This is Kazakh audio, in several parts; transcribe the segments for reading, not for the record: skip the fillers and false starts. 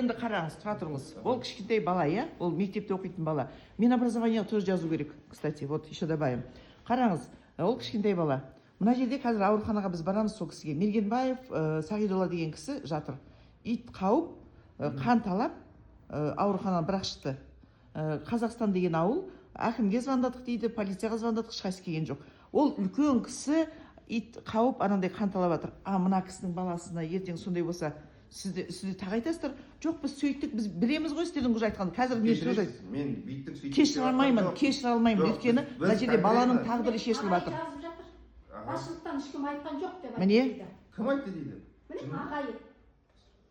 енді қараңыз, тұра тұрыңыз. Ол кішкентай бала, иә? Ол мектепте оқитын бала. Мен образованиеге тоже жазу керек, кстати. Вот еще добавим. Қараңыз, ол кішкентай бала. Мына жерде қазір ауруханаға біз барамыз сол кісіге. Мергенбаев Сағидолла деген кісі жатыр. Ит қауып, қан талап, ауруханадан бірақ шықты. Қазақстан деген ауыл, әкімге звондадық дейді, полицияға звондадық, ешқайсы келген жоқ. Ол үлкен кісі ит қауып, анандай қан талап жатыр. Мына кісінің баласына ертең сондай болса, сізді тағы айтасыздар. Жоқ, біз сөйттік, біз білеміз ғой сіздердің уже айтқанды. Қазір не сөз айтты? Мен бүйттік сөйттік. Кешіре алмаймын. Өйткені мына жерде баланың тағдыры шешіліп жатыр. Басшылықтан ешкім айтқан жоқ деп айтты. Міне. Кім айтты дейді? Міне ағайы.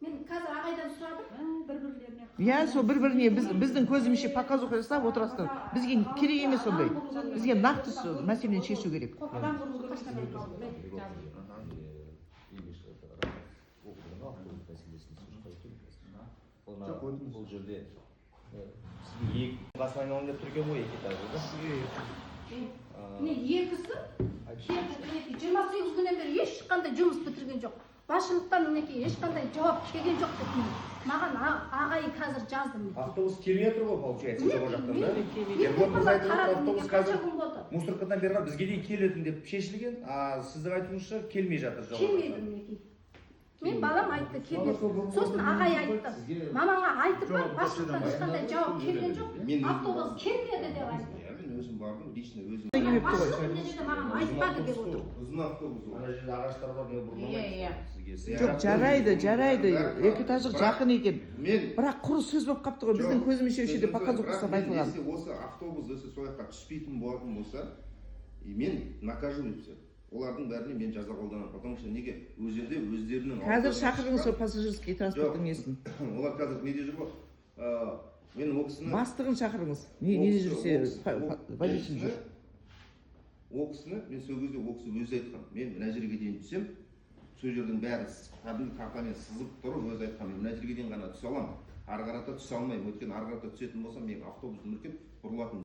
Мен қазір ағайдан сұрадым. Бір-бірлеріне. Иә, сол бір-біріне біздің көзімізше показуха жасап отырасыздар. Бізге керек емес ондай. Бізге нақты мәселені шешу керек. Бұл жерде сізге екі басын айналым деп түрген ғой экипажы да? Міне екісі 28 күннен бері ешқандай жұмыс бітірген жоқ. Басшылықтан мінекей ешқандай жауап келген жоқ деп маған ағайы қазір жаздым. Автобус келмей отыр ғой, получается, жоба жақтан да? Автобус қазір мусоркадан бері қарап бізге дейін келетін деп шешілген, сіздің айтуыңызша келмей жатыр жоба. Келмейді мінекей. Мен балам айтты келмеді. Сосын ағай айтты. Мамаңа айтып бар, басшылықтан ешқандай жауап келген жоқ. Автобус келмеді деп айтты. Мен өзім бардым, лично өзім. Маған айтпады деп отыр. Ұзын автобус. Ана жерде ағаштар бар, мен бұрын Жоқ, жарайды. Экипажы жақын екен. Бірақ құр сөз болып қапты ғой. Біздің көзімізше үшеде показуха жасап айтылған. Осы автобус сол жаққа түспейтін болатын болса, мен накажу деп. Олардың бәріне мен жаза қолданамын. Потому что неге өздерінің Қазір шақырыңыз сол пассажирский транспорттың несін. Олар қазір неде жүр ғой? Мен ол кісіні Бастығын шақырыңыз. Неде жүрсе водитель жүр. Ол кісіні мен сол кезде ол кісі өзі айтқан. Мен мына жерге дейін түсем, сол жердің бәрі кәдімгі компания сызып тұрып өзі айтқан. Мен мына жерге дейін ғана түсе аламын. Ары қарата түсе алмаймын. Өйткені ары қарата түсетін болсам мен автобусты мүлкеп бұрылатын.